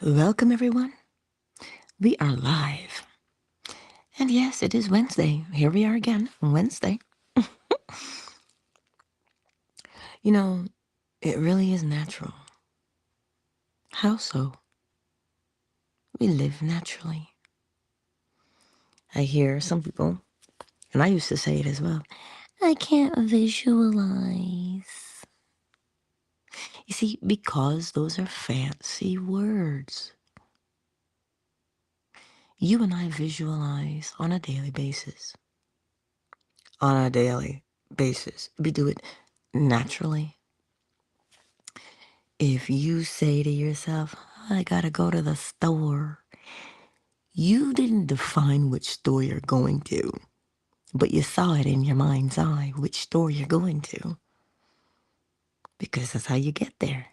Welcome, everyone. We are live. And yes, it is Wednesday. Here we are again, Wednesday. You know, it really is natural. How so? We live naturally. I hear some people, and I used to say it as well, I can't visualize. You see, because those are fancy words. You and I visualize on a daily basis. On a daily basis. We do it naturally. If you say to yourself, I gotta go to the store, you didn't define which store you're going to, but you saw it in your mind's eye which store you're going to, because that's how you get there.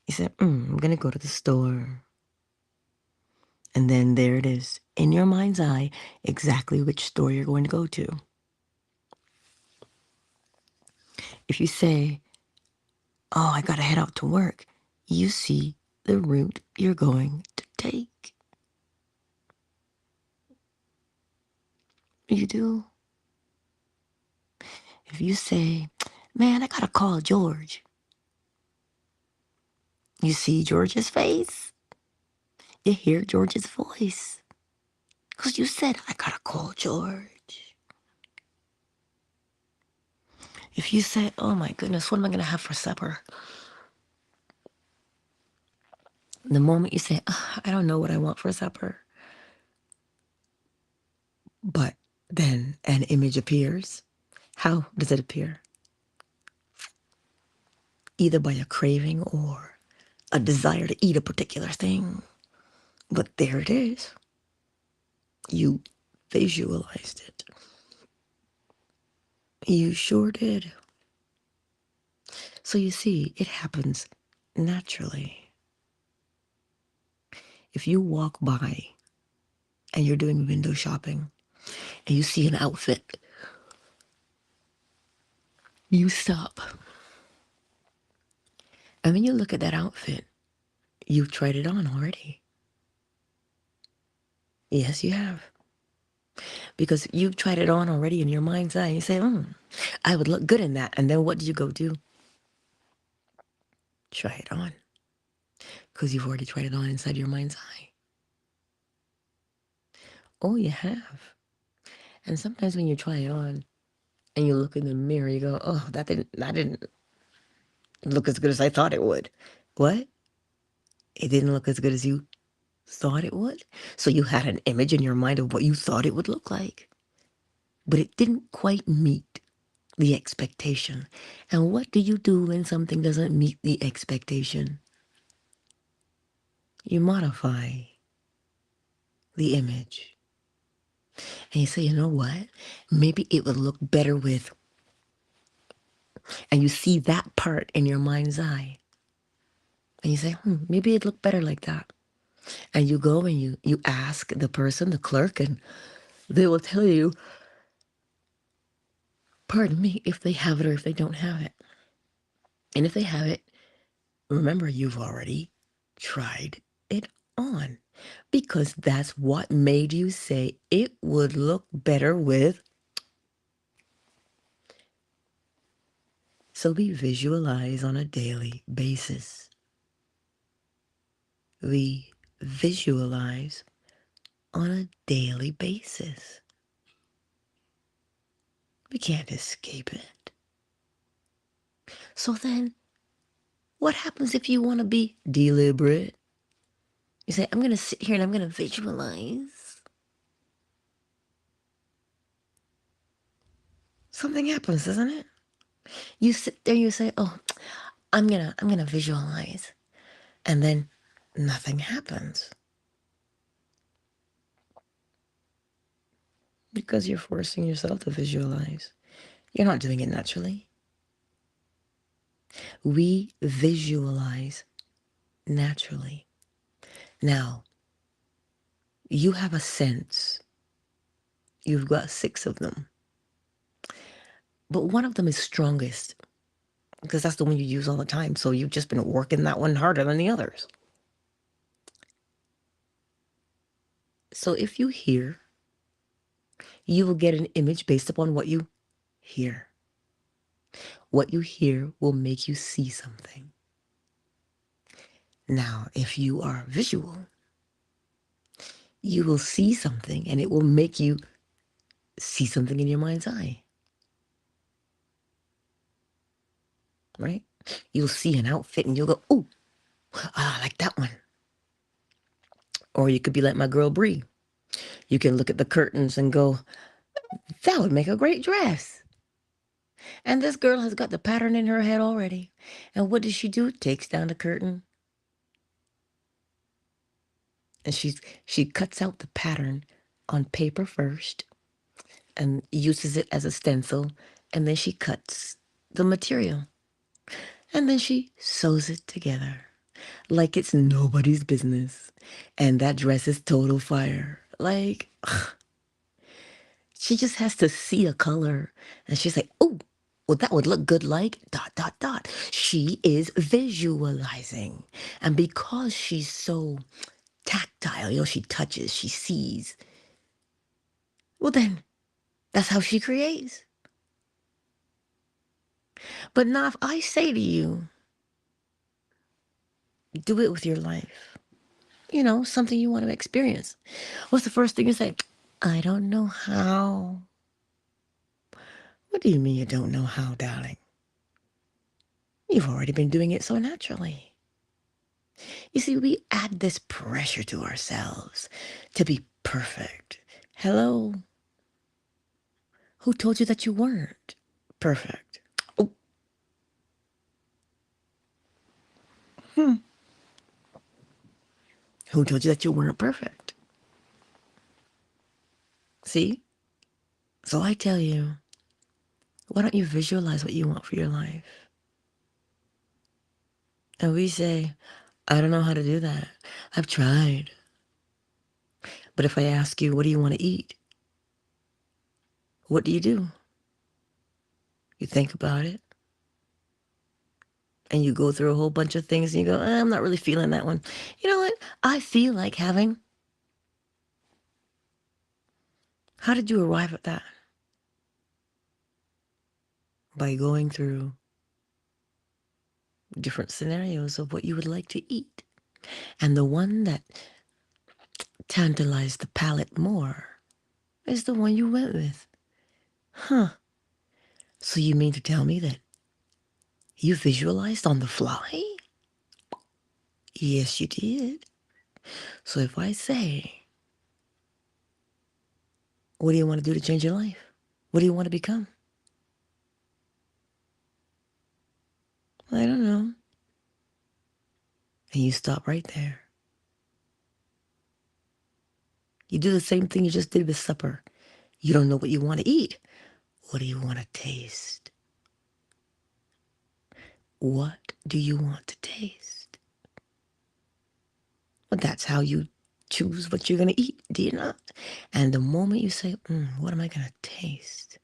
You said, I'm gonna go to the store. And then there it is, in your mind's eye, exactly which store you're going to go to. If you say, oh, I gotta head out to work, you see the route you're going to take. You do. If you say, man, I gotta call George, you see George's face. You hear George's voice. Because you said, I gotta call George. If you say, oh my goodness, what am I gonna have for supper? The moment you say, I don't know what I want for supper, but then an image appears. How does it appear? Either by a craving or a desire to eat a particular thing. But there it is. You visualized it. You sure did. So you see, it happens naturally. If you walk by and you're doing window shopping and you see an outfit, you stop. And when you look at that outfit, you've tried it on already. Yes, you have. Because you've tried it on already in your mind's eye. You say, I would look good in that. And then what do you go do? Try it on. Because you've already tried it on inside your mind's eye. Oh, you have. And sometimes when you try it on and you look in the mirror, you go, oh, that didn't look as good as I thought it would. What? It didn't look as good as you thought it would? So you had an image in your mind of what you thought it would look like. But it didn't quite meet the expectation. And what do you do when something doesn't meet the expectation? You modify the image. And you say, you know what? Maybe it would look better with, and you see that part in your mind's eye. And you say, maybe it'd look better like that. And you go and you ask the person, the clerk, and they will tell you, pardon me, if they have it or if they don't have it. And if they have it, remember, you've already tried it on because that's what made you say it would look better with. So we visualize on a daily basis. We visualize on a daily basis. We can't escape it. So then, what happens if you want to be deliberate? You say, I'm going to sit here and I'm going to visualize. Something happens, doesn't it? You sit there, you say, oh, I'm gonna visualize. And then nothing happens. Because you're forcing yourself to visualize. You're not doing it naturally. We visualize naturally. Now, you have a sense. You've got 6 of them. But one of them is strongest because that's the one you use all the time. So you've just been working that one harder than the others. So if you hear, you will get an image based upon what you hear. What you hear will make you see something. Now, if you are visual, you will see something and it will make you see something in your mind's eye, right? You'll see an outfit and you'll go, "Ooh, I like that one." Or you could be like my girl Bree. You can look at the curtains and go, "That would make a great dress." And this girl has got the pattern in her head already. And what does she do? Takes down the curtain and she cuts out the pattern on paper first and uses it as a stencil, and then she cuts the material and then she sews it together like it's nobody's business. And that dress is total fire. Like, she just has to see a color and she's like, "Oh, well, that would look good like dot, dot, dot." She is visualizing. And because she's so tactile, she touches, she sees, well, then that's how she creates. But now, if I say to you, do it with your life, something you want to experience, what's the first thing you say? "I don't know how." What do you mean you don't know how, darling? You've already been doing it so naturally. You see, we add this pressure to ourselves to be perfect. Hello? Who told you that you weren't perfect? Oh, who told you that you weren't perfect? See? So I tell you, why don't you visualize what you want for your life? And we say, "I don't know how to do that. I've tried." But if I ask you, what do you want to eat? What do? You think about it and you go through a whole bunch of things and you go, "I'm not really feeling that one. You know what? I feel like having." How did you arrive at that? By going through different scenarios of what you would like to eat. And the one that tantalized the palate more is the one you went with. Huh. So you mean to tell me that you visualized on the fly? Yes, you did. So if I say, what do you want to do to change your life? What do you want to become? I don't know. And you stop right there. You do the same thing you just did with supper. You don't know what you want to eat. What do you want to taste? What do you want to taste? Well, that's how you choose what you're going to eat, do you not? And the moment you say, what am I going to taste?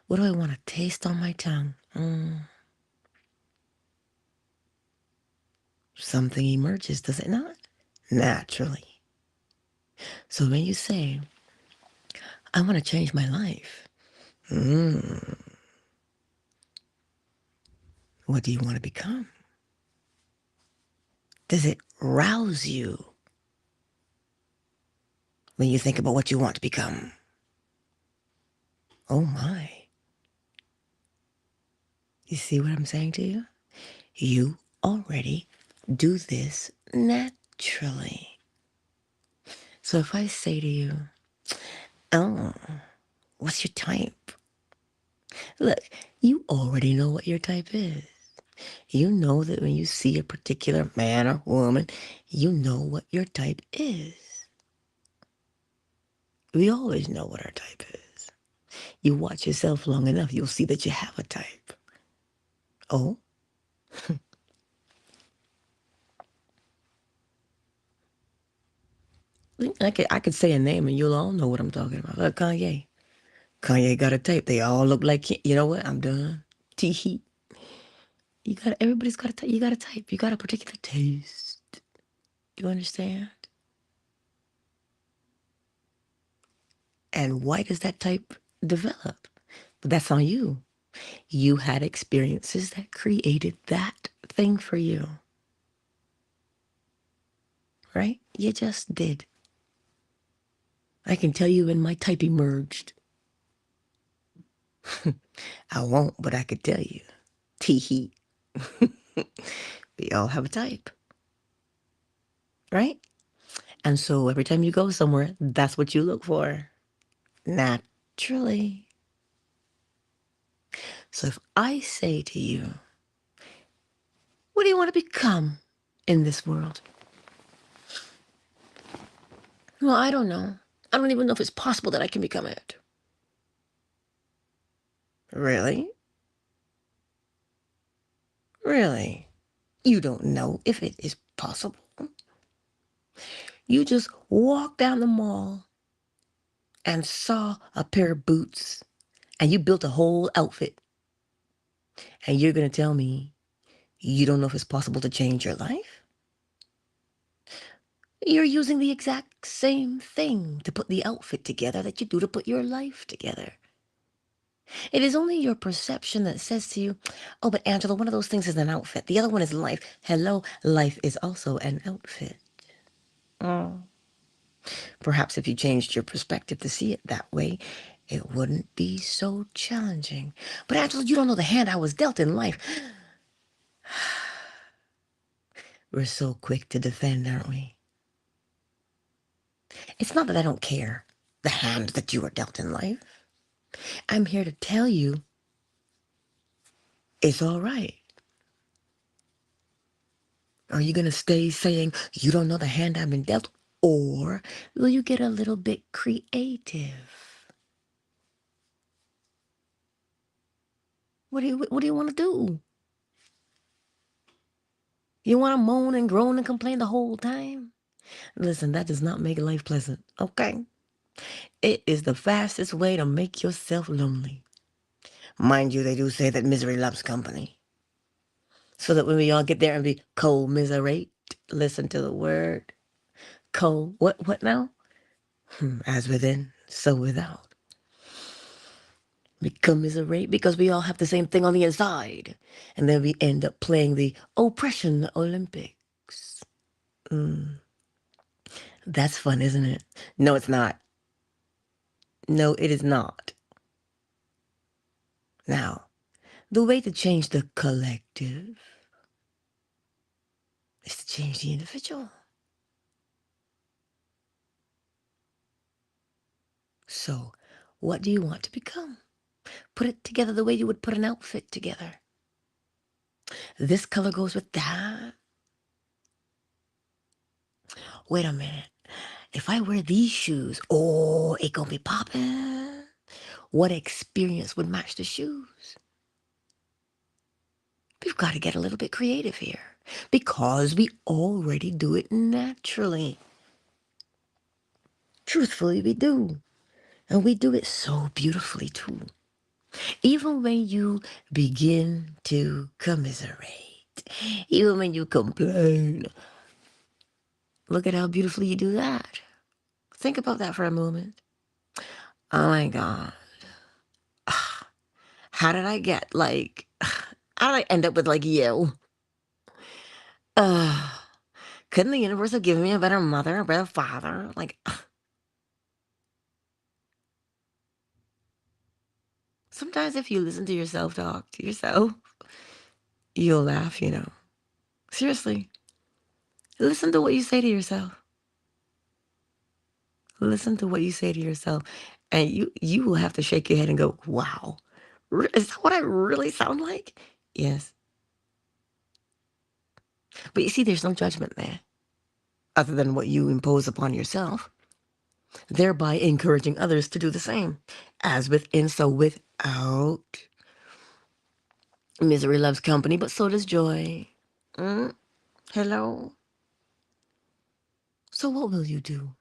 What do I want to taste on my tongue? Something emerges, does it not? Naturally. So when you say, "I want to change my life," what do you want to become? Does it rouse you when you think about what you want to become? Oh my. You see what I'm saying to you? You already do this naturally. So if I say to you, "Oh, what's your type?" Look, you already know what your type is. You know that when you see a particular man or woman, you know what your type is. We always know what our type is. You watch yourself long enough, you'll see that you have a type. Oh, I could say a name and you'll all know what I'm talking about. Kanye. Kanye got a type. They all look like him. You know what? I'm done. T-heat. Everybody's got a type. You got a type. You got a particular taste. You understand? And why does that type develop? That's on you. You had experiences that created that thing for you, right? You just did. I can tell you when my type emerged. I won't, but I could tell you. Tee hee. We all have a type, right? And so every time you go somewhere, that's what you look for. Naturally. So if I say to you, what do you want to become in this world? Well, I don't know. I don't even know if it's possible that I can become it. Really? Really? You don't know if it is possible. You just walked down the mall and saw a pair of boots and you built a whole outfit. And you're going to tell me you don't know if it's possible to change your life? You're using the exact same thing to put the outfit together that you do to put your life together. It is only your perception that says to you, oh, but Angela, one of those things is an outfit. The other one is life. Hello, life is also an outfit. Oh. Perhaps if you changed your perspective to see it that way, it wouldn't be so challenging. But Angela, you don't know the hand I was dealt in life. We're so quick to defend, aren't we? It's not that I don't care the hand that you were dealt in life. I'm here to tell you it's all right. Are you going to stay saying you don't know the hand I've been dealt? Or will you get a little bit creative? What do you want to do? You want to moan and groan and complain the whole time? Listen, that does not make life pleasant, okay? It is the fastest way to make yourself lonely. Mind you, they do say that misery loves company. So that when we all get there and be commiserate, listen to the word. What now? As within, so without. We commiserate because we all have the same thing on the inside. And then we end up playing the oppression Olympics. That's fun, isn't it? No, it's not. No, it is not. Now, the way to change the collective is to change the individual. So, what do you want to become? Put it together the way you would put an outfit together. This color goes with that. Wait a minute. If I wear these shoes, oh, it gonna be popping. What experience would match the shoes? We've got to get a little bit creative here because we already do it naturally. Truthfully, we do. And we do it so beautifully too. Even when you begin to commiserate, even when you complain, look at how beautifully you do that. Think about that for a moment. Oh my God. How did I get how did I end up with you? Uh, couldn't the universe have given me a better mother, a better father? Sometimes if you listen to yourself talk to yourself, you'll laugh. Seriously. Listen to what you say to yourself. Listen to what you say to yourself. And you will have to shake your head and go, wow, is that what I really sound like? Yes. But you see, there's no judgment there other than what you impose upon yourself, thereby encouraging others to do the same. As within, so without. Misery loves company, but so does joy. Mm, hello? So what will you do?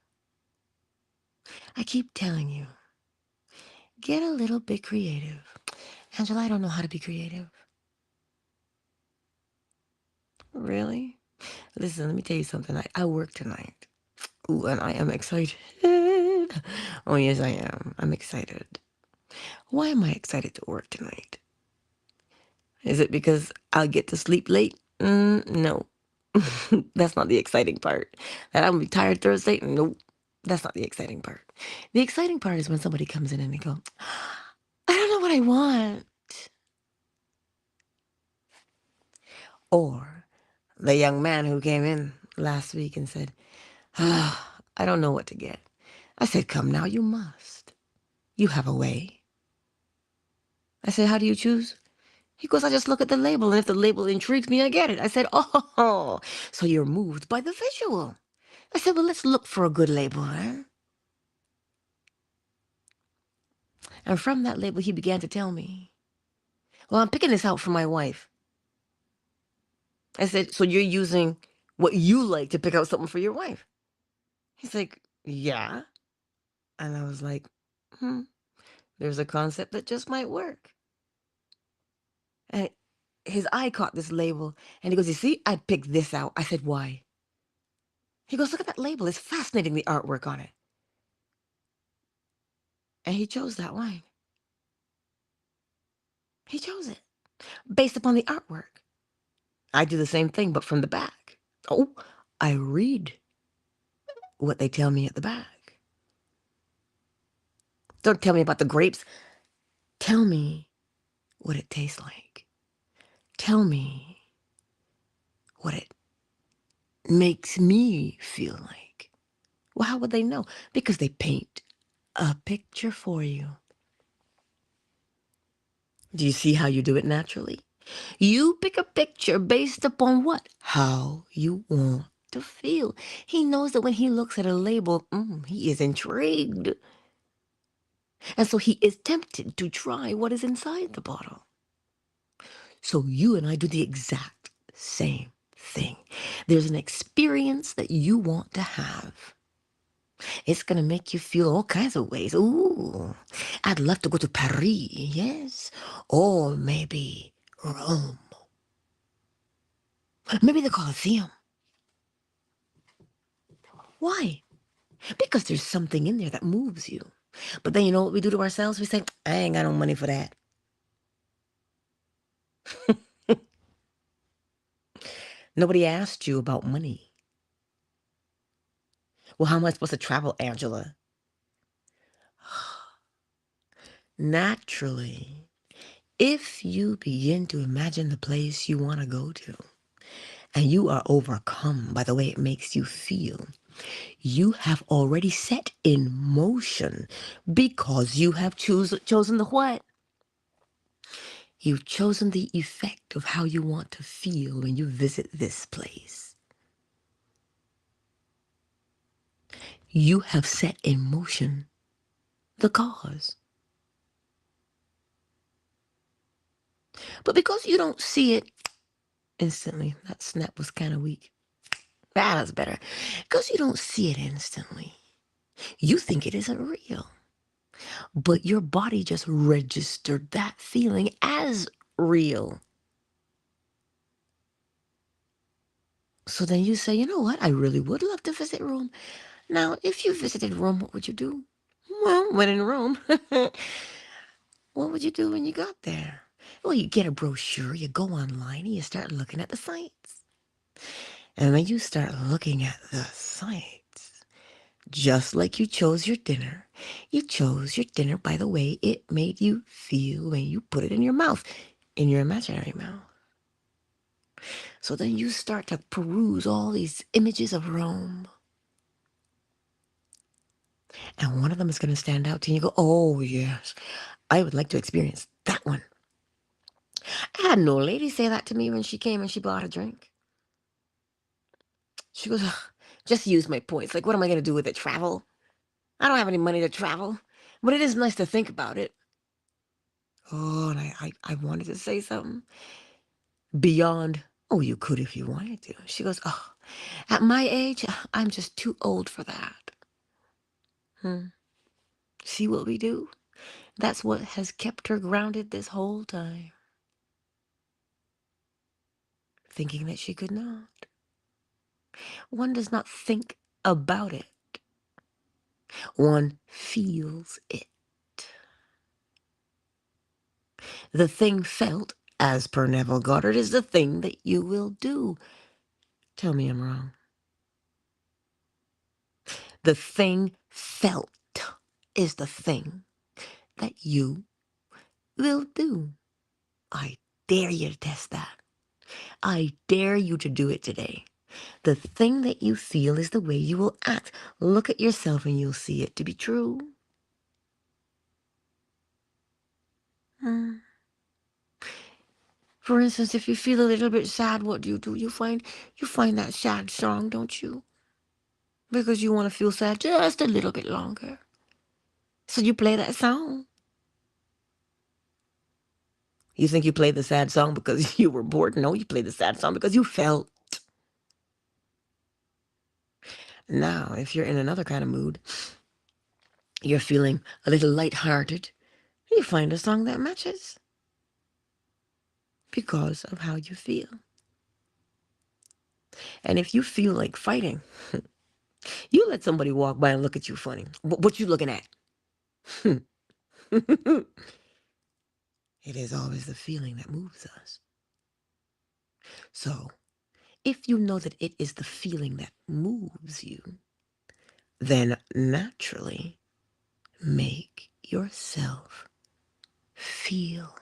I keep telling you, get a little bit creative. Angela, I don't know how to be creative. Really? Listen, let me tell you something. I work tonight. Ooh, and I am excited. Oh, yes, I am. I'm excited. Why am I excited to work tonight? Is it because I'll get to sleep late? No. That's not the exciting part. That I'm gonna be tired Thursday? Nope. That's not the exciting part. The exciting part is when somebody comes in and they go, I don't know what I want. Or the young man who came in last week and said, I don't know what to get. I said, come now, you must. You have a way. I said, how do you choose? He goes, I just look at the label, and if the label intrigues me, I get it. I said, oh, so you're moved by the visual. I said, well, let's look for a good label, eh? And from that label, he began to tell me, well, I'm picking this out for my wife. I said, so you're using what you like to pick out something for your wife? He's like, yeah. And I was like, there's a concept that just might work. And his eye caught this label, and he goes, you see, I picked this out. I said, why? He goes, look at that label. It's fascinating, the artwork on it. And he chose that wine. He chose it based upon the artwork. I do the same thing, but from the back. Oh, I read what they tell me at the back. Don't tell me about the grapes. Tell me what it tastes like. Tell me what it makes me feel like. Well, how would they know? Because they paint a picture for you. Do you see how you do it naturally? You pick a picture based upon what? How you want to feel. He knows that when he looks at a label, he is intrigued. And so he is tempted to try what is inside the bottle. So you and I do the exact same thing. There's an experience that you want to have. It's going to make you feel all kinds of ways. Ooh, I'd love to go to Paris, yes. Or maybe Rome. Maybe the Colosseum. Why? Because there's something in there that moves you. But then you know what we do to ourselves? We say, I ain't got no money for that. Nobody asked you about money. Well, how am I supposed to travel, Angela? Naturally, if you begin to imagine the place you want to go to, and you are overcome by the way it makes you feel, you have already set in motion because you have chosen the what? You've chosen the effect of how you want to feel when you visit this place. You have set in motion the cause. But because you don't see it instantly, that snap was kind of weak. That's better. Because you don't see it instantly, you think it isn't real. But your body just registered that feeling as real. So then you say, you know what? I really would love to visit Rome. Now, if you visited Rome, what would you do? Well, when in Rome, what would you do when you got there? Well, you get a brochure, you go online, and you start looking at the sites. And when you start looking at the sites, just like you chose your dinner, you chose your dinner by the way it made you feel when you put it in your mouth, in your imaginary mouth. So then you start to peruse all these images of Rome. And one of them is going to stand out to you and you go, oh, yes, I would like to experience that one. I had no lady say that to me when she came and she bought a drink. She goes, "Ugh, just use my points. Like, what am I going to do with it? Travel? I don't have any money to travel. But it is nice to think about it. Oh, and I wanted to say something beyond, oh, you could if you wanted to. She goes, oh, at my age, I'm just too old for that. See what we do? That's what has kept her grounded this whole time, thinking that she could not. One does not think about it. One feels it. The thing felt, as per Neville Goddard, is the thing that you will do. Tell me I'm wrong. The thing felt is the thing that you will do. I dare you to test that. I dare you to do it today. The thing that you feel is the way you will act. Look at yourself and you'll see it to be true. Hmm. For instance, if you feel a little bit sad, what do? You find that sad song, don't you? Because you want to feel sad just a little bit longer. So you play that song. You think you played the sad song because you were bored? No, you played the sad song because you felt. Now, if you're in another kind of mood, you're feeling a little lighthearted, you find a song that matches because of how you feel. And if you feel like fighting, you let somebody walk by and look at you funny. What you looking at? It is always the feeling that moves us. So, if you know that it is the feeling that moves you, then naturally make yourself feel.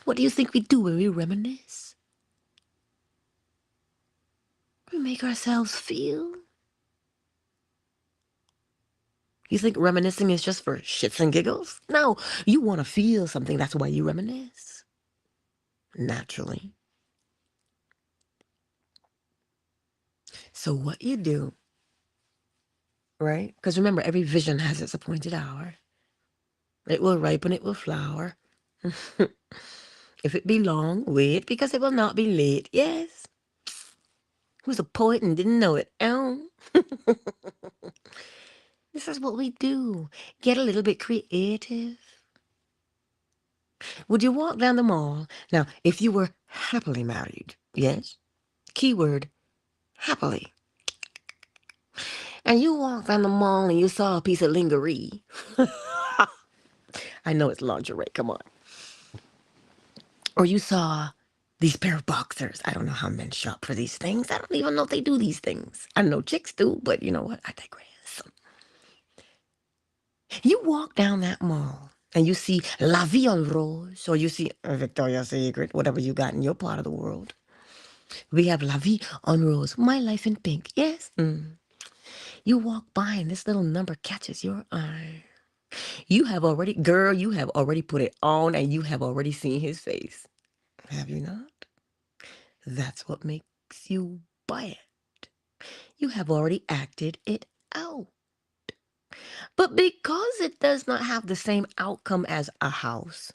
What do you think we do when we reminisce? We make ourselves feel. You think reminiscing is just for shits and giggles? No, you want to feel something. That's why you reminisce. Naturally. So what you do, right? Because remember, every vision has its appointed hour. It will ripen, it will flower. If it be long, wait, because it will not be late. Yes. Who's a poet and didn't know it? Oh. This is what we do. Get a little bit creative. Would you walk down the mall? Now, if you were happily married, yes? Keyword, happily. And you walked down the mall and you saw a piece of lingerie. I know it's lingerie, come on. Or you saw these pair of boxers. I don't know how men shop for these things. I don't even know if they do these things. I know chicks do, but you know what? I digress. You walk down that mall and you see La Vie en Rose, or you see Victoria's Secret, whatever you got in your part of the world. We have La Vie en Rose, My Life in Pink. Yes? You walk by and this little number catches your eye. You have already, girl, you have already put it on and you have already seen his face. Have you not? That's what makes you buy it. You have already acted it out. But because it does not have the same outcome as a house,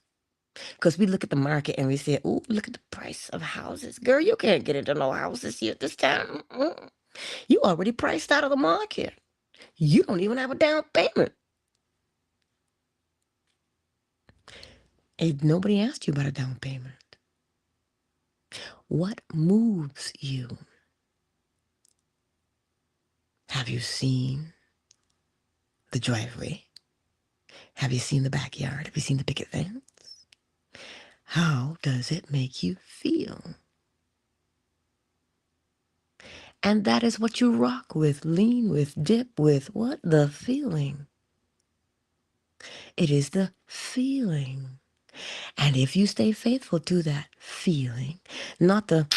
because we look at the market and we say, oh, look at the price of houses. Girl, you can't get into no houses here this time. You already priced out of the market. You don't even have a down payment. And nobody asked you about a down payment. What moves you? Have you seen the driveway? Have you seen the backyard? Have you seen the picket fence? How does it make you feel? And that is what you rock with, lean with, dip with. What? The feeling. It is the feeling. And if you stay faithful to that feeling, not the,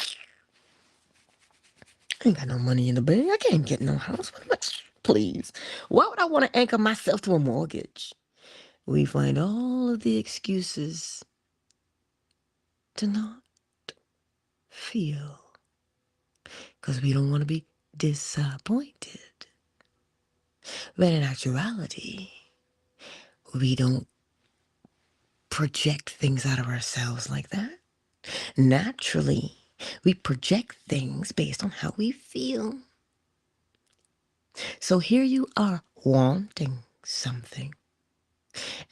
I ain't got no money in the bank, I can't get no house. Please. Why would I want to anchor myself to a mortgage? We find all of the excuses to not feel because we don't want to be disappointed. But in actuality, we don't project things out of ourselves like that. Naturally, we project things based on how we feel. So here you are wanting something.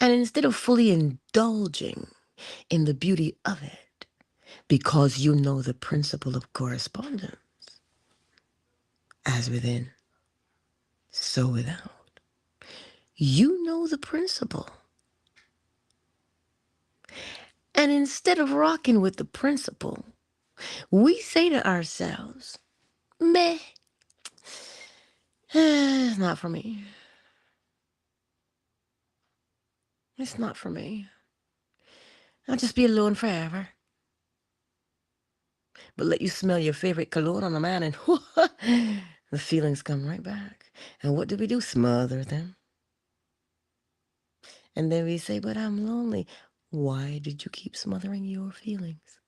And instead of fully indulging in the beauty of it, because you know the principle of correspondence, as within, So without, you know the principle. And instead of rocking with the principle, we say to ourselves, meh, it's not for me. It's not for me. I'll just be alone forever. But let you smell your favorite cologne on a man and the feelings come right back. And what do? Smother them. And then we say, but I'm lonely. Why did you keep smothering your feelings?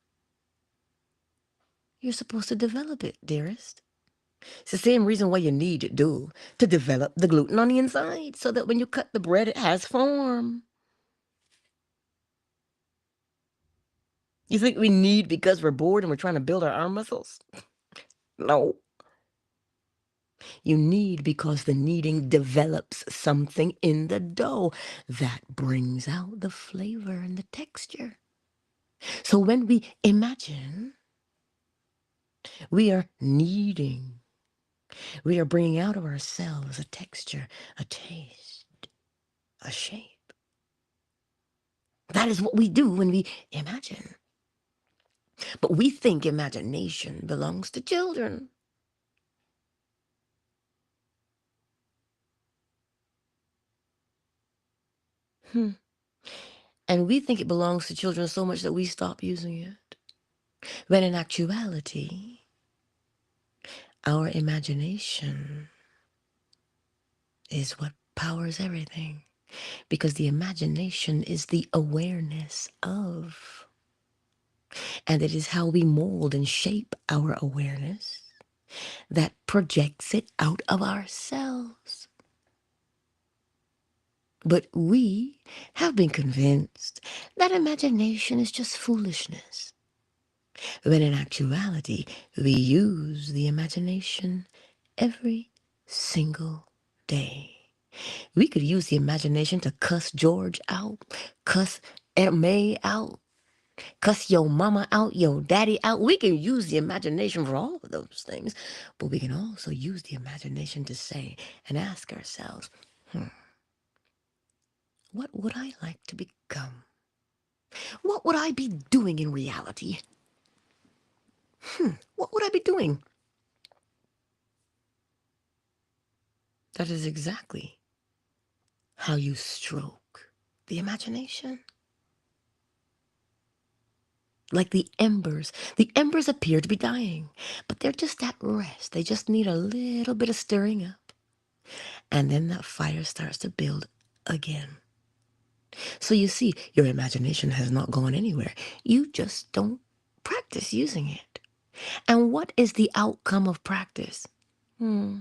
You're supposed to develop it, dearest. It's the same reason why you need to develop the gluten on the inside so that when you cut the bread, it has form. You think we need because we're bored and we're trying to build our arm muscles? No. You need because the kneading develops something in the dough that brings out the flavor and the texture. So when we imagine, we are kneading. We are bringing out of ourselves a texture, a taste, a shape. That is what we do when we imagine. But we think imagination belongs to children. And we think it belongs to children so much that we stop using it. When in actuality, our imagination is what powers everything. Because the imagination is the awareness of. And it is how we mold and shape our awareness that projects it out of ourselves. But we have been convinced that imagination is just foolishness. When in actuality, we use the imagination every single day. We could use the imagination to cuss George out, cuss Aunt May out, cuss your mama out, your daddy out. We can use the imagination for all of those things, but we can also use the imagination to say and ask ourselves, what would I like to become? What would I be doing in reality? What would I be doing? That is exactly how you stroke the imagination. Like the embers. The embers appear to be dying, but they're just at rest. They just need a little bit of stirring up. And then that fire starts to build again. So you see, your imagination has not gone anywhere. You just don't practice using it. And what is the outcome of practice? The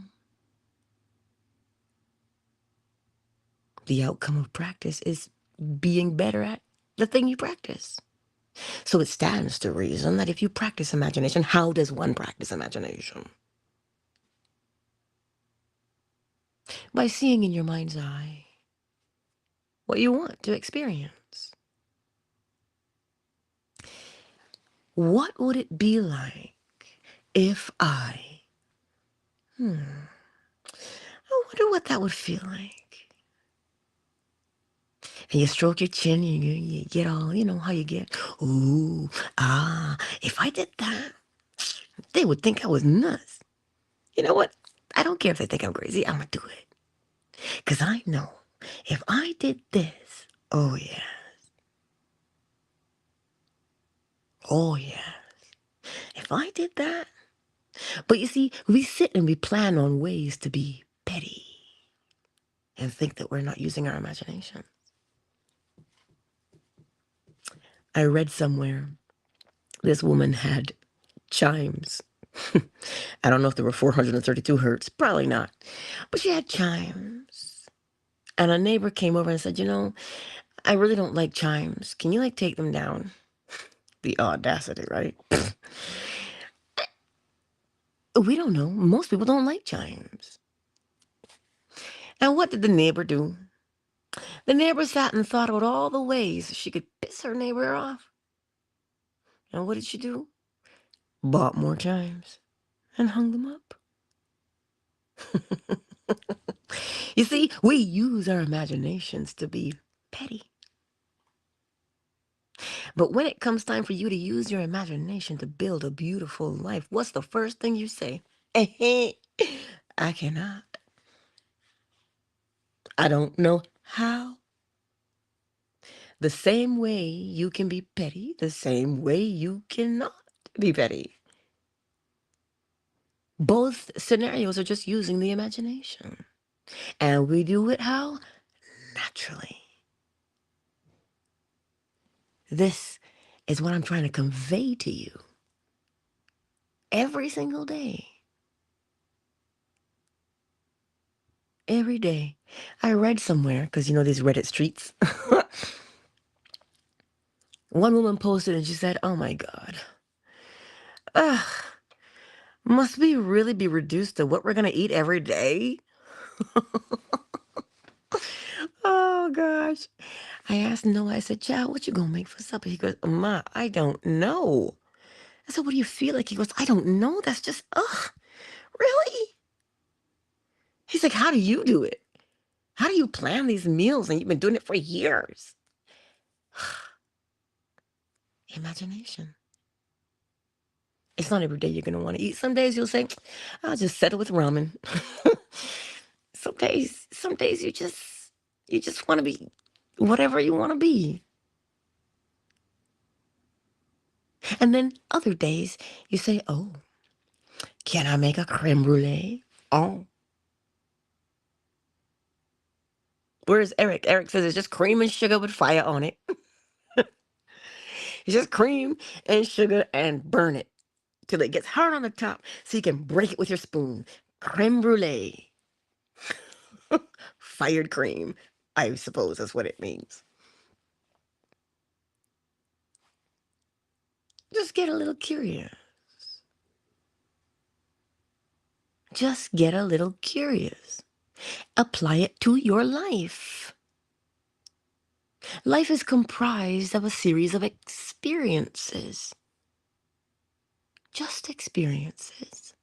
outcome of practice is being better at the thing you practice. So it stands to reason that if you practice imagination, how does one practice imagination? By seeing in your mind's eye what you want to experience. What would it be like if I wonder what that would feel like. And you stroke your chin, and you get all, how you get, ooh, if I did that, they would think I was nuts. You know what? I don't care if they think I'm crazy. I'm going to do it. Because I know if I did this, oh yeah, oh yeah. If I did that. But you see, we sit and we plan on ways to be petty and think that we're not using our imagination. I read somewhere this woman had chimes. I don't know if they were 432 hertz, probably not. But she had chimes. And a neighbor came over and said, I really don't like chimes. Can you take them down? The audacity, right? We don't know. Most people don't like chimes. And what did the neighbor do? The neighbor sat and thought about all the ways she could piss her neighbor off. And what did she do? Bought more chimes and hung them up. You see, we use our imaginations to be petty. But when it comes time for you to use your imagination to build a beautiful life, what's the first thing you say? I cannot. I don't know how. The same way you can be petty, the same way you cannot be petty. Both scenarios are just using the imagination. And we do it how? Naturally. This is what I'm trying to convey to you every single day. Every day. I read somewhere, because you know these Reddit streets. One woman posted and she said, "Oh my God. Ugh, must we really be reduced to what we're going to eat every day?" Oh gosh. I asked Noah, I said, "Child, what you gonna make for supper?" He goes, "Ma, I don't know." I said, "What do you feel like?" He goes, "I don't know. That's just, ugh, really?" He's like, "How do you do it? How do you plan these meals? And you've been doing it for years." Imagination. It's not every day you're gonna want to eat. Some days you'll say, "I'll just settle with ramen." Some days you just want to be whatever you want to be. And then other days you say, "Oh, can I make a creme brulee?" Oh, where's Eric? Eric says it's just cream and sugar with fire on it. It's just cream and sugar and burn it till it gets hard on the top so you can break it with your spoon. Creme brulee. Fired cream, I suppose that's what it means. Just get a little curious. Just get a little curious. Apply it to your life. Life is comprised of a series of experiences. Just experiences.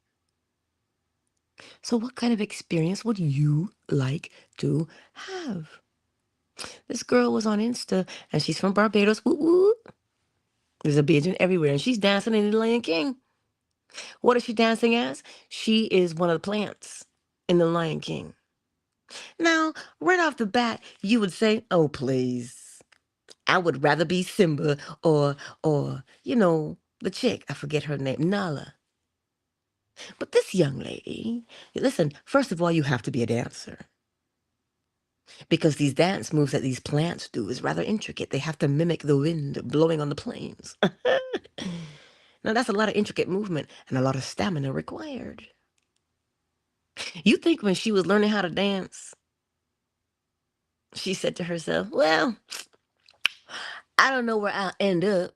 So, what kind of experience would you like to have? This girl was on Insta and she's from Barbados. Woo woo. There's a pigeon everywhere and she's dancing in the Lion King. What is she dancing as? She is one of the plants in the Lion King. Now, right off the bat, you would say, "Oh, please. I would rather be Simba or the chick. I forget her name, Nala." But this young lady, listen, first of all, you have to be a dancer because these dance moves that these plants do is rather intricate. They have to mimic the wind blowing on the plains. Now, that's a lot of intricate movement and a lot of stamina required. You think when she was learning how to dance, she said to herself, "Well, I don't know where I'll end up."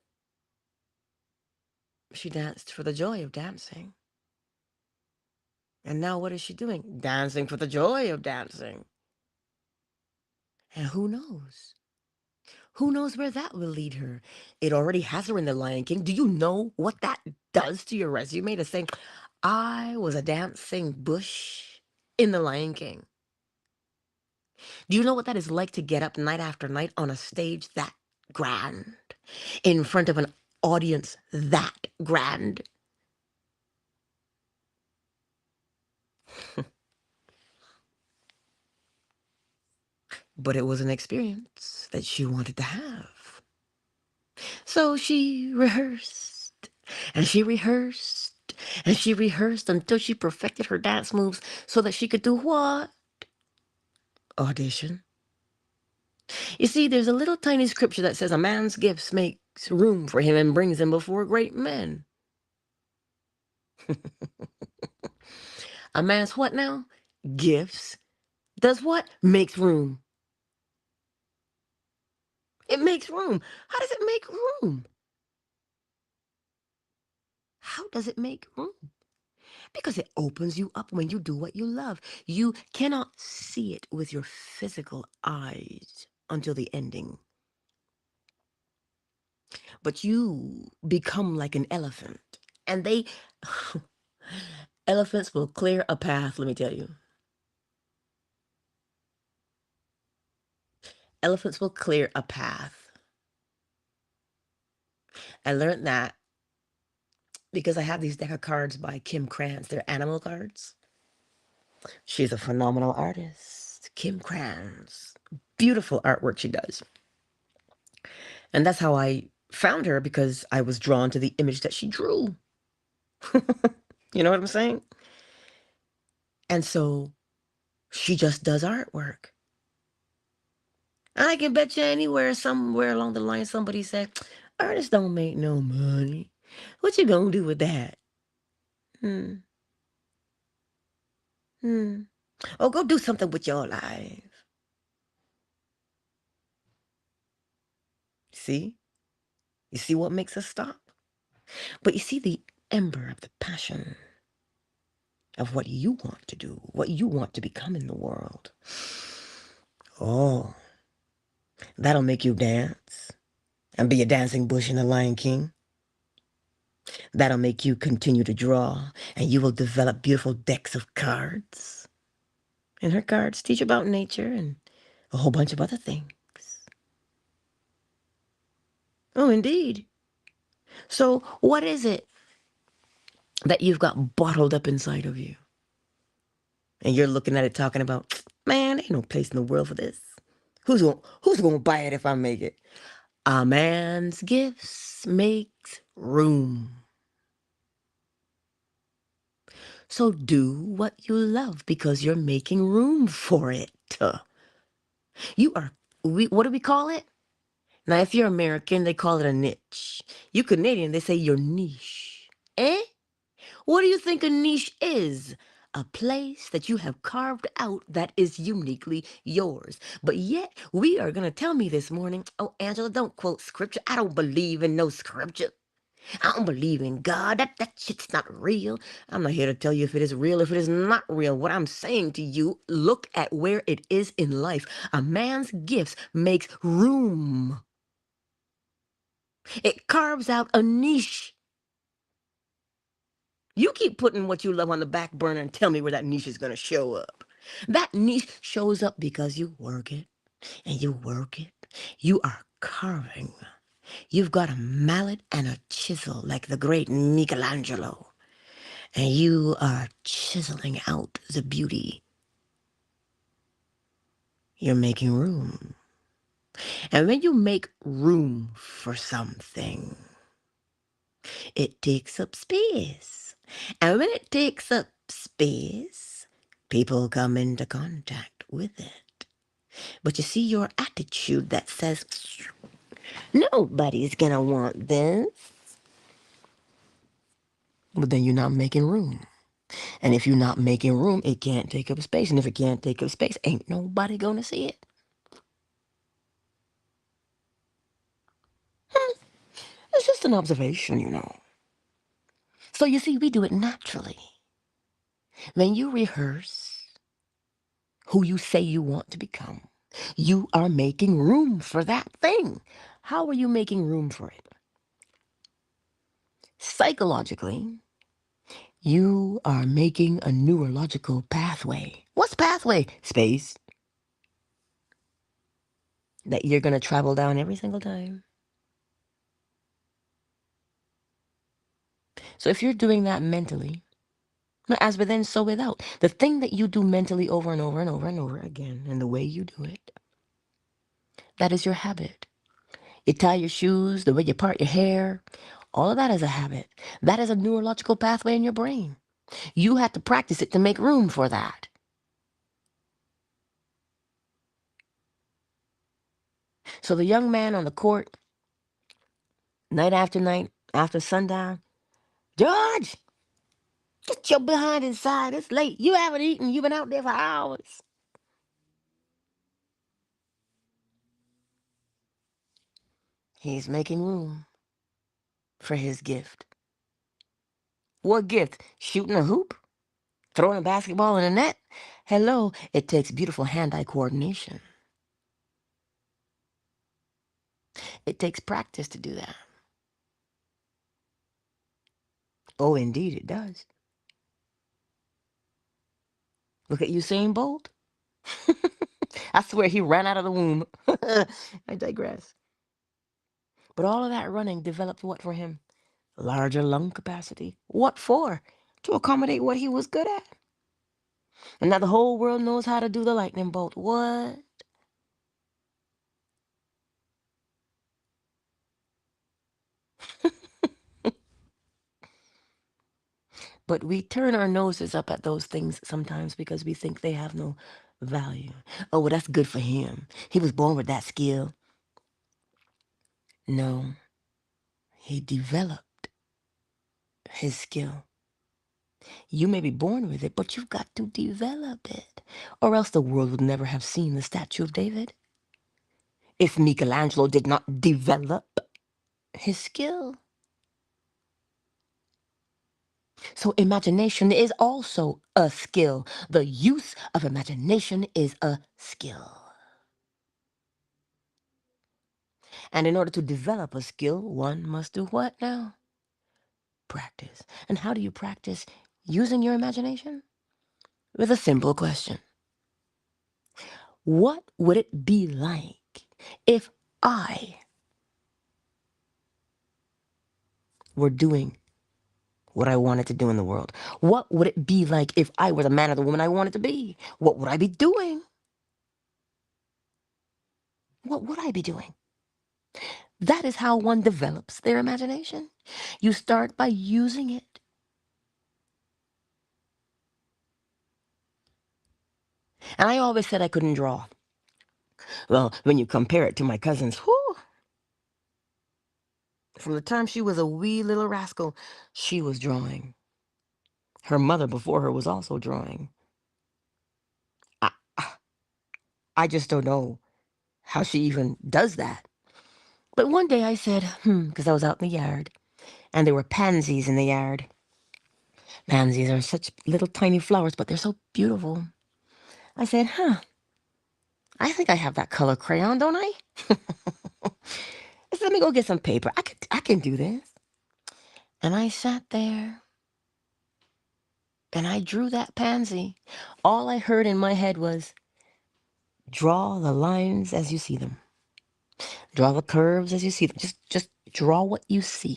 She danced for the joy of dancing. And now what is she doing? Dancing for the joy of dancing. And who knows? Who knows where that will lead her? It already has her in the Lion King. Do you know what that does to your resume to say, "I was a dancing bush in the Lion King"? Do you know what that is like to get up night after night on a stage that grand, in front of an audience that grand? But it was an experience that she wanted to have. So she rehearsed and she rehearsed and she rehearsed until she perfected her dance moves so that she could do what? Audition. You see, there's a little tiny scripture that says a man's gifts makes room for him and brings him before great men. A man's what now? Gifts. Does what? Makes room. It makes room. How does it make room? How does it make room? Because it opens you up when you do what you love. You cannot see it with your physical eyes until the ending. But you become like an elephant. And elephants will clear a path, let me tell you. Elephants will clear a path. I learned that because I have these deck of cards by Kim Krantz. They're animal cards. She's a phenomenal artist. Kim Krantz. Beautiful artwork she does. And that's how I found her, because I was drawn to the image that she drew. You know what I'm saying? And so she just does artwork. And I can bet you anywhere, somewhere along the line, somebody said, artists don't make no money. What you gonna do with that? Hmm. Hmm. Oh, go do something with your life. See? You see what makes us stop? But you see the ember of the passion of what you want to do, what you want to become in the world. Oh, that'll make you dance and be a dancing bush in the Lion King. That'll make you continue to draw, and you will develop beautiful decks of cards. And her cards teach about nature and a whole bunch of other things. Oh, indeed. So, what is it that you've got bottled up inside of you? And you're looking at it talking about, man, ain't no place in the world for this. Who's gonna buy it if I make it? A man's gifts makes room. So do what you love, because you're making room for it. You are, what do we call it? Now, if you're American, they call it a niche. You Canadian, they say your niche. Eh? What do you think a niche is? A place that you have carved out that is uniquely yours. But yet, we are going to tell me this morning, oh, Angela, don't quote scripture. I don't believe in no scripture. I don't believe in God. That shit's not real. I'm not here to tell you if it is real, if it is not real. What I'm saying to you, look at where it is in life. A man's gifts makes room. It carves out a niche. You keep putting what you love on the back burner and tell me where that niche is going to show up. That niche shows up because you work it and you work it. You are carving. You've got a mallet and a chisel like the great Michelangelo. And you are chiseling out the beauty. You're making room. And when you make room for something, it takes up space. And when it takes up space, people come into contact with it. But you see, your attitude that says, nobody's gonna want this, but then you're not making room. And if you're not making room, it can't take up space. And if it can't take up space, ain't nobody gonna see it. It's just an observation, you know. So you see, we do it naturally. When you rehearse who you say you want to become, you are making room for that thing. How are you making room for it? Psychologically, you are making a neurological pathway. What's pathway? Space that you're going to travel down every single time. So if you're doing that mentally, as within, so without, the thing that you do mentally over and over and over and over again, and the way you do it, that is your habit. You tie your shoes, the way you part your hair, all of that is a habit. That is a neurological pathway in your brain. You have to practice it to make room for that. So the young man on the court, night after night, after sundown, George, get your behind inside. It's late. You haven't eaten. You've been out there for hours. He's making room for his gift. What gift? Shooting a hoop? Throwing a basketball in a net? Hello, it takes beautiful hand-eye coordination. It takes practice to do that. Oh, indeed it does. Look at Usain Bolt. I swear he ran out of the womb. I digress. But all of that running developed what for him? Larger lung capacity. What for? To accommodate what he was good at. And now the whole world knows how to do the lightning bolt. What? But we turn our noses up at those things sometimes because we think they have no value. Oh, well, that's good for him. He was born with that skill. No, he developed his skill. You may be born with it, but you've got to develop it. Or else the world would never have seen the statue of David if Michelangelo did not develop his skill. So imagination is also a skill. The use of imagination is a skill. And in order to develop a skill, one must do what now? Practice. And how do you practice using your imagination? With a simple question. What would it be like if I were doing what I wanted to do in the world? What would it be like if I were the man or the woman I wanted to be? What would I be doing? What would I be doing? That is how one develops their imagination. You start by using it. And I always said I couldn't draw. Well, when you compare it to my cousins, whew, from the time she was a wee little rascal, she was drawing. Her mother before her was also drawing. I, I just don't know how she even does that. But one day I said, because I was out in the yard, and there were pansies in the yard. Pansies are such little tiny flowers, but they're so beautiful. I said, I think I have that color crayon, don't I? I said, let me go get some paper. I can do this. And I sat there and I drew that pansy. All I heard in my head was, draw the lines as you see them. Draw the curves as you see them. Just draw what you see.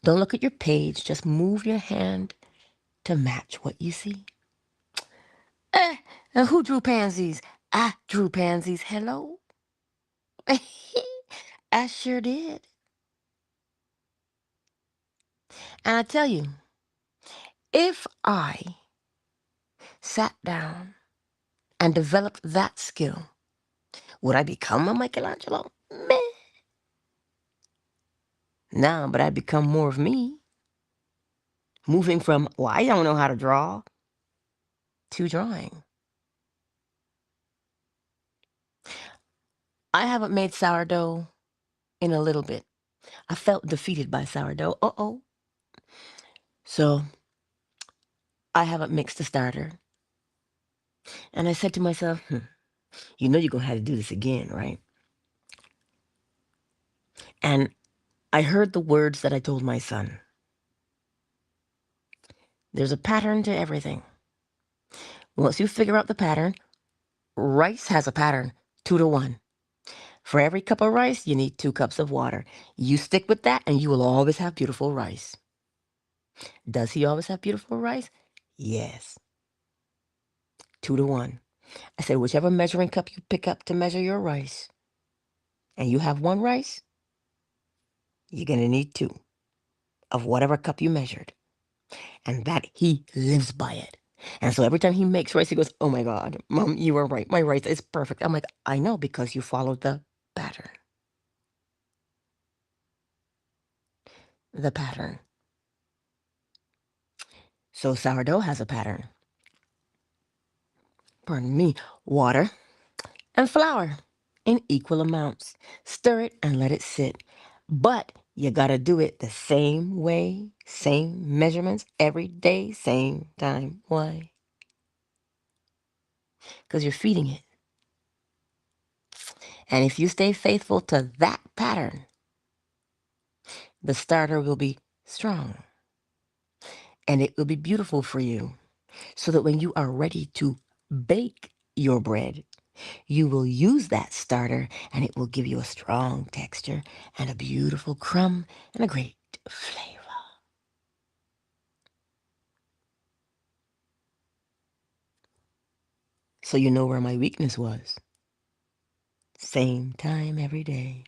Don't look at your page. Just move your hand to match what you see. And who drew pansies? I drew pansies. Hello? I sure did. And I tell you, if I sat down and developed that skill, would I become a Michelangelo? Meh. No, but I'd become more of me. Moving from, well, I don't know how to draw, to drawing. I haven't made sourdough in a little bit. I felt defeated by sourdough. Uh-oh. So I haven't mixed a starter. And I said to myself, you know you're going to have to do this again, right? And I heard the words that I told my son. There's a pattern to everything. Once you figure out the pattern, rice has a pattern, 2 to 1. For every cup of rice, you need 2 cups of water. You stick with that and you will always have beautiful rice. Does he always have beautiful rice? Yes. 2 to 1. I said, whichever measuring cup you pick up to measure your rice, and you have 1 rice, you're going to need 2 of whatever cup you measured. And that he lives by it. And so every time he makes rice, he goes, oh my God, Mom, you were right. My rice is perfect. I'm like, I know, because you followed the pattern. The pattern. So sourdough has a pattern. Pardon me. Water and flour in equal amounts. Stir it and let it sit. But you got to do it the same way, same measurements every day, same time. Why? Because you're feeding it. And if you stay faithful to that pattern, the starter will be strong and it will be beautiful for you, so that when you are ready to bake your bread, You will use that starter and it will give you a strong texture and a beautiful crumb and a great flavor. So you know where my weakness was. Same time every day.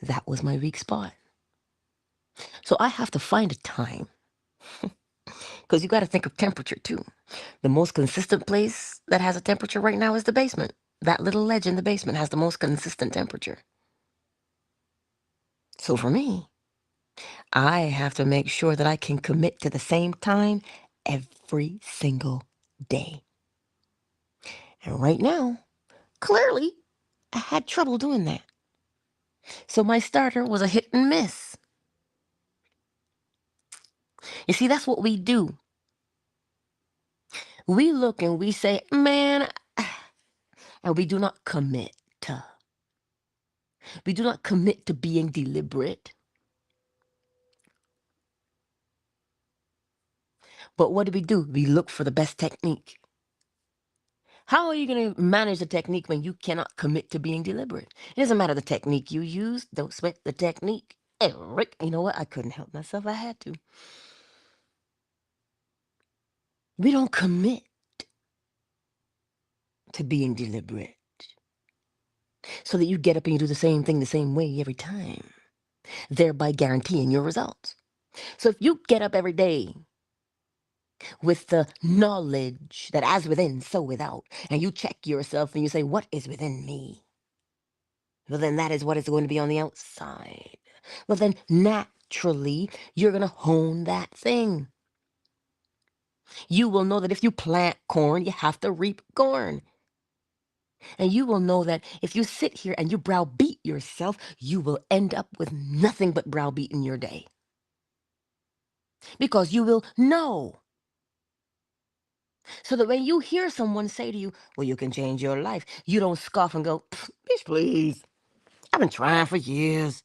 That was my weak spot. So I have to find a time, because you got to think of temperature too. The most consistent place that has a temperature right now is the basement. That little ledge in the basement has the most consistent temperature. So for me, I have to make sure that I can commit to the same time every single day. And right now, clearly, I had trouble doing that. So my starter was a hit and miss. You see, that's what we do. We look and we say, man, and we do not commit. We do not commit to being deliberate. But what do? We look for the best technique. How are you going to manage the technique when you cannot commit to being deliberate? It doesn't matter the technique you use. Don't sweat the technique. Hey, Rick, you know what? I couldn't help myself. I had to. We don't commit to being deliberate so that you get up and you do the same thing the same way every time, thereby guaranteeing your results. So if you get up every day with the knowledge that as within, so without, and you check yourself and you say, what is within me? Well, then that is what is going to be on the outside. Well, then naturally, you're going to hone that thing. You will know that if you plant corn, you have to reap corn. And you will know that if you sit here and you browbeat yourself, you will end up with nothing but browbeat in your day. Because you will know. So that when you hear someone say to you, well, you can change your life, you don't scoff and go, bitch, please. I've been trying for years.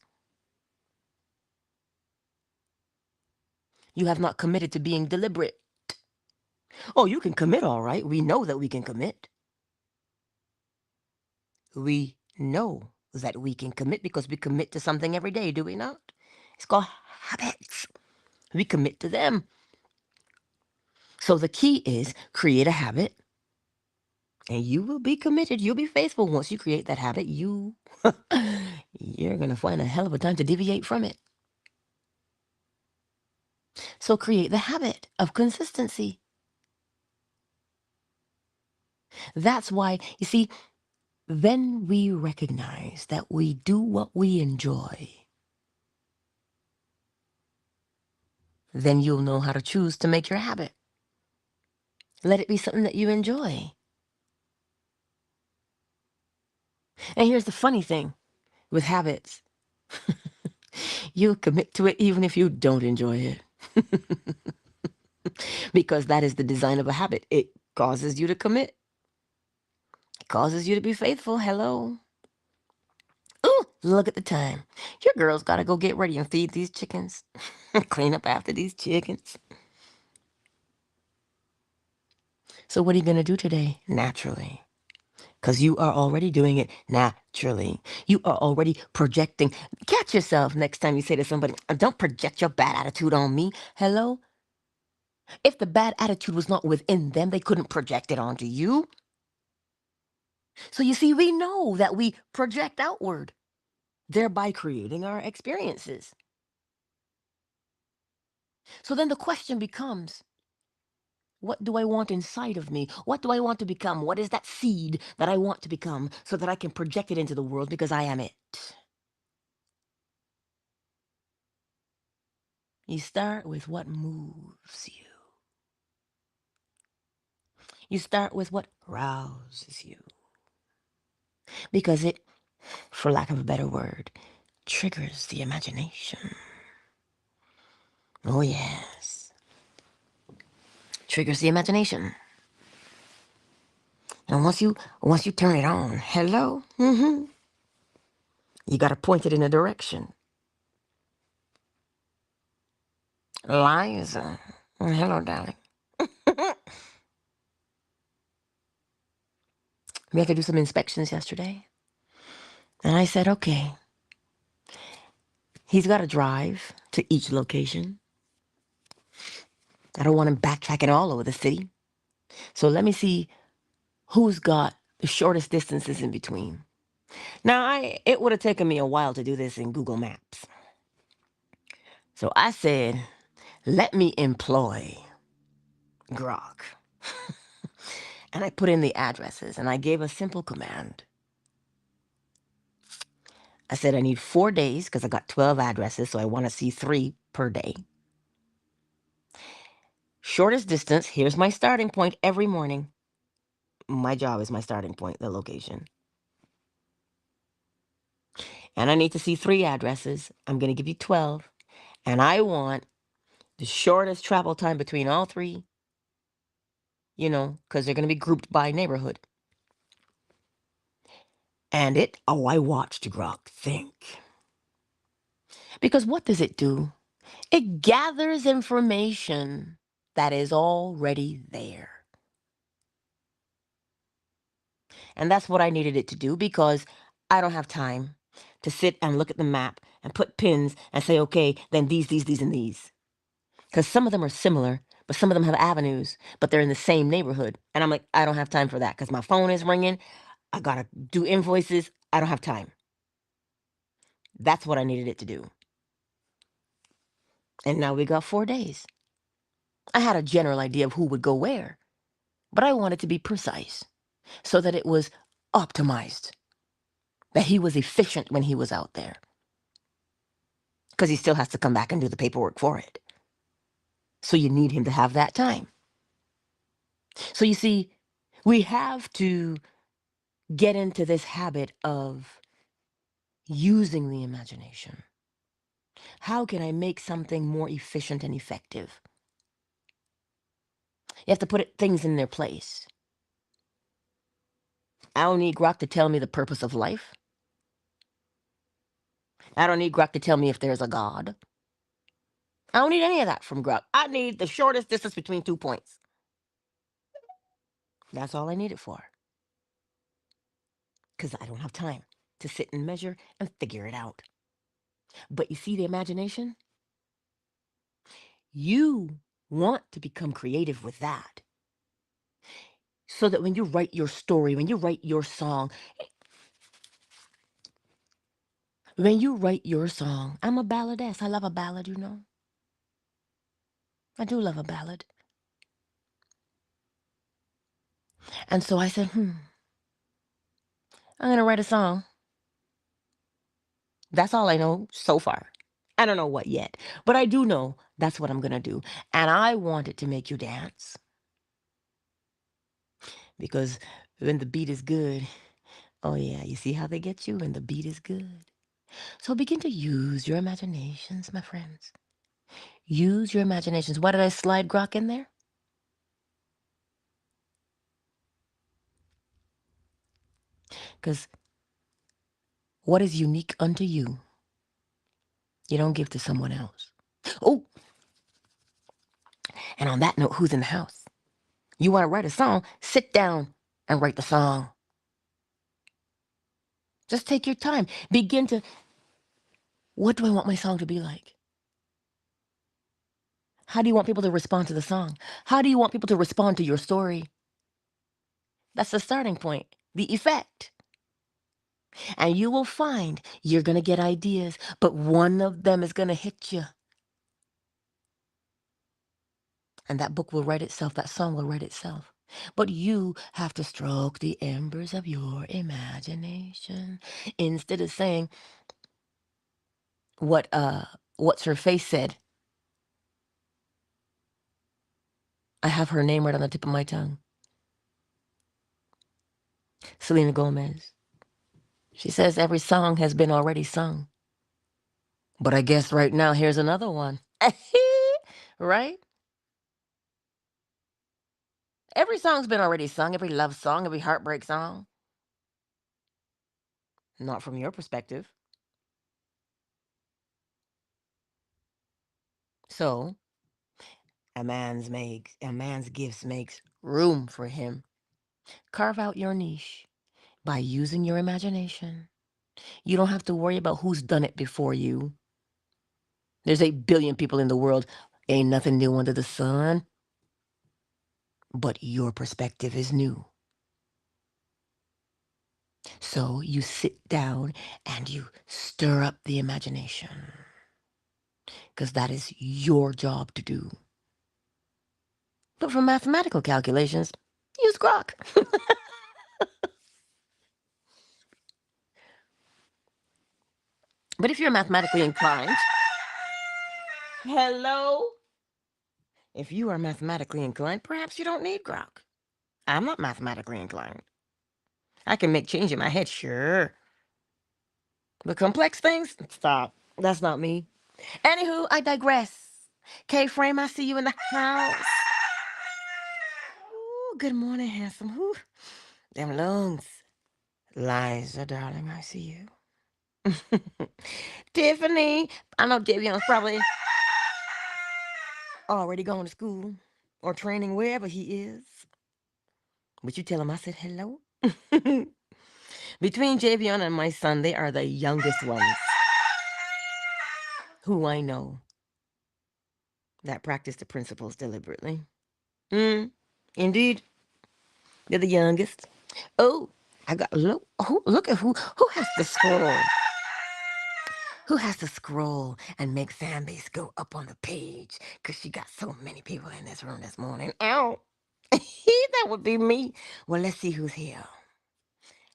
You have not committed to being deliberate. Oh, you can commit, all right. We know that we can commit. We know that we can commit because we commit to something every day, do we not? It's called habits. We commit to them. So the key is create a habit and you will be committed. You'll be faithful. Once you create that habit, you're going to find a hell of a time to deviate from it. So create the habit of consistency. That's why, you see, then we recognize that we do what we enjoy. Then you'll know how to choose to make your habit. Let it be something that you enjoy. And here's the funny thing with habits. You'll commit to it even if you don't enjoy it. Because that is the design of a habit. It causes you to commit. It causes you to be faithful. Hello. Ooh, look at the time. Your girl's got to go get ready and feed these chickens. Clean up after these chickens. So what are you going to do today? Naturally. Because you are already doing it naturally. You are already projecting. Catch yourself next time you say to somebody, don't project your bad attitude on me. Hello? If the bad attitude was not within them, they couldn't project it onto you. So you see, we know that we project outward, thereby creating our experiences. So then the question becomes, what do I want inside of me? What do I want to become? What is that seed that I want to become so that I can project it into the world because I am it? You start with what moves you. You start with what rouses you. Because it, for lack of a better word, triggers the imagination. Oh, yes. Triggers the imagination. And once you turn it on, hello? You got to point it in a direction. Liza. Hello, darling. We had to do some inspections yesterday. And I said, okay, he's got to drive to each location. I don't want him backtracking all over the city. So let me see who's got the shortest distances in between. Now, it would have taken me a while to do this in Google Maps. So I said, let me employ Grok. And I put in the addresses and I gave a simple command. I said, I need 4 days because I got 12 addresses, so I want to see 3 per day. Shortest distance, here's my starting point every morning. My job is my starting point, the location. And I need to see 3 addresses. I'm going to give you 12. And I want the shortest travel time between all 3, because they're going to be grouped by neighborhood. And I watched Grok think. Because what does it do? It gathers information that is already there. And that's what I needed it to do because I don't have time to sit and look at the map and put pins and say, okay, then these, and these. Because some of them are similar, but some of them have avenues, but they're in the same neighborhood. And I'm like, I don't have time for that because my phone is ringing. I got to do invoices. I don't have time. That's what I needed it to do. And now we got 4 days. I had a general idea of who would go where, but I wanted to be precise so that it was optimized, that he was efficient when he was out there. Because he still has to come back and do the paperwork for it. So you need him to have that time. So you see, we have to get into this habit of using the imagination. How can I make something more efficient and effective? You have to put things in their place. I don't need Grok to tell me the purpose of life. I don't need Grok to tell me if there's a God. I don't need any of that from Grok. I need the shortest distance between 2 points. That's all I need it for. Because I don't have time to sit and measure and figure it out. But you see the imagination? You want to become creative with that. So that when you write your story, when you write your song, I'm a balladess. I love a ballad, I do love a ballad. And so I said, I'm going to write a song. That's all I know so far. I don't know what yet, but I do know that's what I'm going to do. And I want it to make you dance. Because when the beat is good, oh yeah, you see how they get you when the beat is good. So begin to use your imaginations, my friends. Use your imaginations. Why did I slide Grok in there? Because what is unique unto you, you don't give to someone else. Oh, and on that note, who's in the house? You want to write a song? Sit down and write the song. Just take your time. Begin to, what do I want my song to be like? How do you want people to respond to the song? How do you want people to respond to your story? That's the starting point, the effect. And you will find you're going to get ideas, but one of them is going to hit you. And that book will write itself, that song will write itself. But you have to stroke the embers of your imagination instead of saying what's her face said. I have her name right on the tip of my tongue. Selena Gomez. She says every song has been already sung. But I guess right now here's another one. Right? Every song's been already sung, every love song, every heartbreak song. Not from your perspective. So, a man's gifts makes room for him. Carve out your niche. by using your imagination. You don't have to worry about who's done it before you. There's 8 billion people in the world. Ain't nothing new under the sun. But your perspective is new. So you sit down and you stir up the imagination. Because that is your job to do. But for mathematical calculations, use Grok. But if you're mathematically inclined, hello? If you are mathematically inclined, perhaps you don't need Grok. I'm not mathematically inclined. I can make change in my head, sure. But complex things? Stop. That's not me. Anywho, I digress. K-Frame, I see you in the house. Ooh, good morning, handsome. Ooh, them lungs. Liza, darling, I see you. Tiffany, I know Javion's probably already going to school or training wherever he is. But you tell him I said hello. Between Javion and my son, they are the youngest ones who I know that practice the principles deliberately. Indeed, they're the youngest. Oh, I got look. Oh, look at who has to scroll. Who has to scroll and make fan base go up on the page? Because she got so many people in this room this morning. Ow. That would be me. Well, let's see who's here.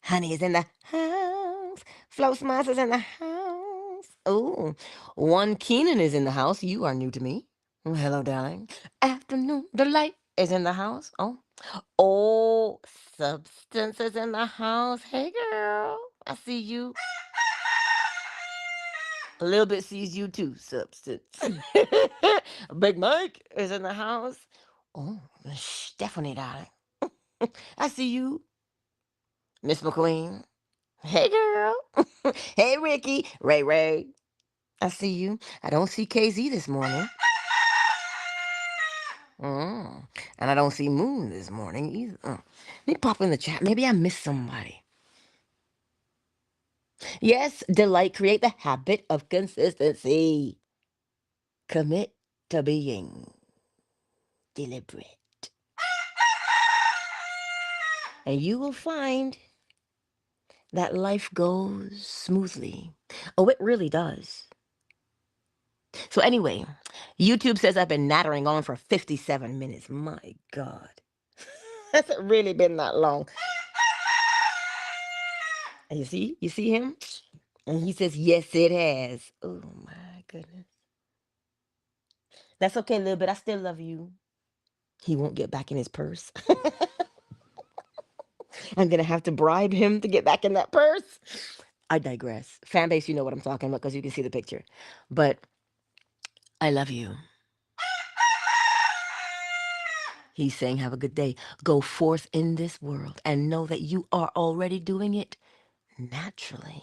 Honey is in the house. Flo Smiles is in the house. Oh, one Keenan is in the house. You are new to me. Oh, hello, darling. Afternoon Delight is in the house. Oh, Substance is in the house. Hey, girl. I see you. A little bit sees you too, Substance. Big Mike is in the house. Oh, Stephanie, darling. I see you. Miss McQueen. Hey, girl. Hey, Ricky. Ray Ray. I see you. I don't see KZ this morning. And I don't see Moon this morning either. Let me pop in the chat. Maybe I missed somebody. Yes, Delight, create the habit of consistency. Commit to being deliberate. And you will find that life goes smoothly. Oh, it really does. So anyway, YouTube says I've been nattering on for 57 minutes. My God. Has it really been that long? And you see him? And he says, yes, it has. Oh my goodness. That's okay, little bit. I still love you. He won't get back in his purse. I'm going to have to bribe him to get back in that purse. I digress. Fan base, you know what I'm talking about because you can see the picture. But I love you. He's saying, have a good day. Go forth in this world and know that you are already doing it naturally.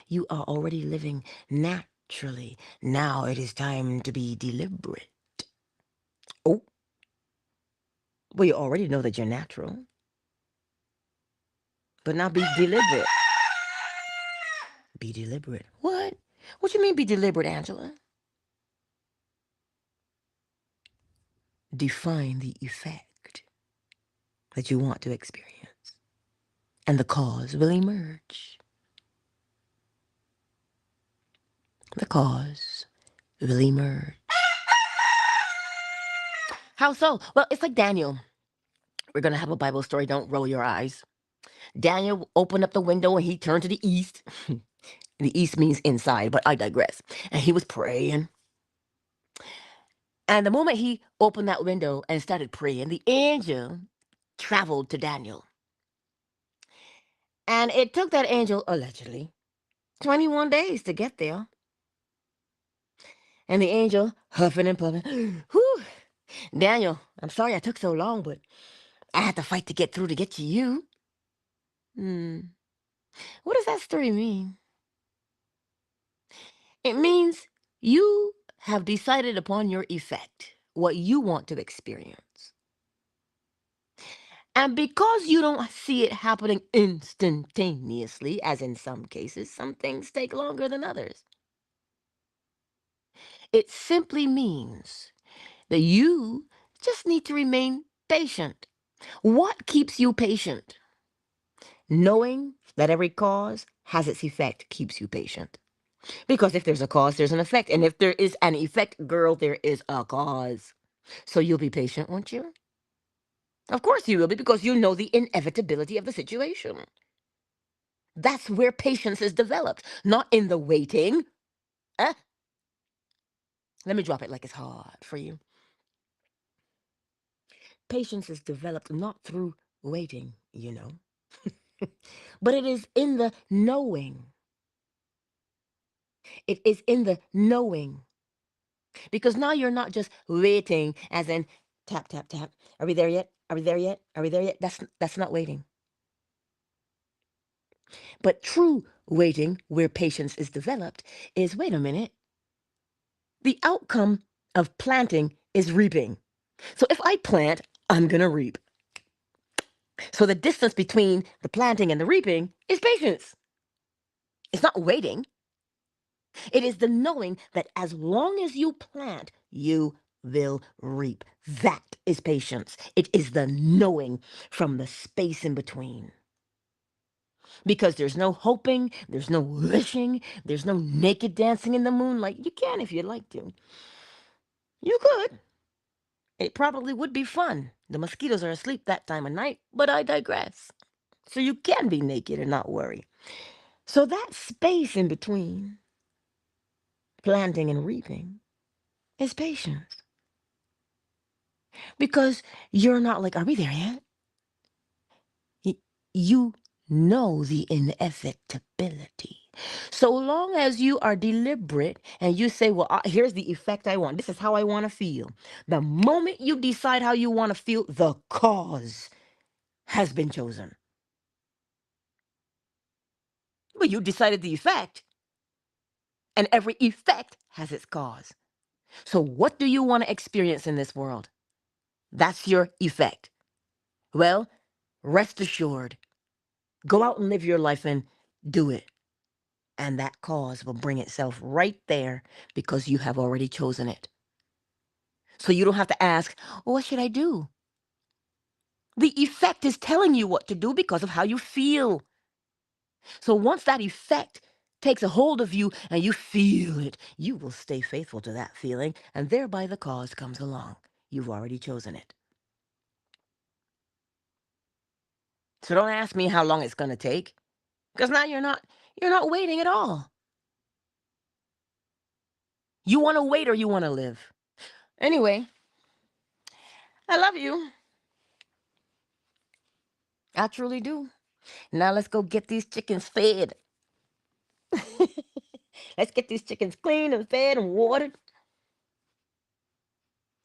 You are already living naturally. Now it is time to be deliberate. Oh, well, you already know that you're natural. But now be deliberate. Be deliberate. What? What you mean be deliberate, Angela? Define the effect that you want to experience. And the cause will emerge. The cause will emerge. How so? Well, it's like Daniel. We're going to have a Bible story. Don't roll your eyes. Daniel opened up the window and he turned to the east. The east means inside, but I digress. And he was praying. And the moment he opened that window and started praying, the angel traveled to Daniel. And it took that angel, allegedly, 21 days to get there. And the angel huffing and puffing. Whew. Daniel, I'm sorry I took so long, but I had to fight to get through to get to you. What does that story mean? It means you have decided upon your effect, what you want to experience. And because you don't see it happening instantaneously, as in some cases, some things take longer than others. It simply means that you just need to remain patient. What keeps you patient? Knowing that every cause has its effect keeps you patient. Because if there's a cause, there's an effect. And if there is an effect, girl, there is a cause. So you'll be patient, won't you? Of course you will be, because you know the inevitability of the situation. That's where patience is developed, not in the waiting. Eh? Let me drop it like it's hard for you. Patience is developed not through waiting, but it is in the knowing. It is in the knowing. Because now you're not just waiting, as in tap, tap, tap. Are we there yet? Are we there yet? Are we there yet? That's not waiting. But true waiting, where patience is developed, is wait a minute. The outcome of planting is reaping. So if I plant, I'm going to reap. So the distance between the planting and the reaping is patience. It's not waiting. It is the knowing that as long as you plant, you will reap. That is patience. It is the knowing from the space in between. Because there's no hoping, there's no wishing, there's no naked dancing in the moonlight. You can if you'd like to. You could. It probably would be fun. The mosquitoes are asleep that time of night, but I digress. So you can be naked and not worry. So that space in between planting and reaping is patience. Because you're not like, are we there yet? You know the inevitability. So long as you are deliberate and you say, well, here's the effect I want. This is how I want to feel. The moment you decide how you want to feel, the cause has been chosen. Well, you decided the effect, and every effect has its cause. So what do you want to experience in this world? That's your effect. Well, rest assured, go out and live your life and do it. And that cause will bring itself right there because you have already chosen it. So you don't have to ask, well, what should I do? The effect is telling you what to do because of how you feel. So once that effect takes a hold of you and you feel it, you will stay faithful to that feeling, and thereby the cause comes along. You've already chosen it. So don't ask me how long it's going to take, because now you're not waiting at all. You want to wait or you want to live. Anyway, I love you. I truly do. Now let's go get these chickens fed. Let's get these chickens clean and fed and watered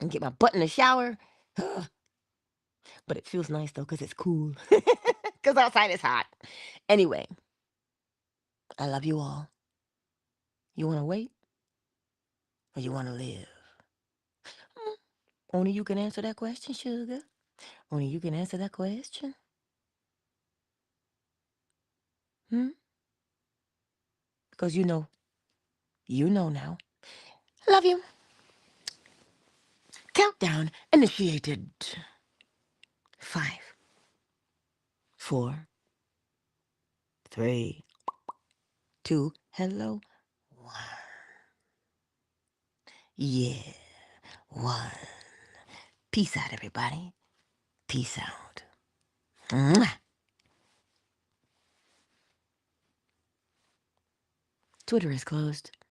and get my butt in the shower. But it feels nice though because it's cool. Because outside it's hot. Anyway, I love you all. You want to wait or you want to live? Hmm, only you can answer that question, sugar. Only you can answer that question. Hmm? Because you know now. Love you. Countdown initiated. 5, 4, 3, 2, hello, 1. Yeah, 1. Peace out, everybody. Peace out. Mwah. Twitter is closed.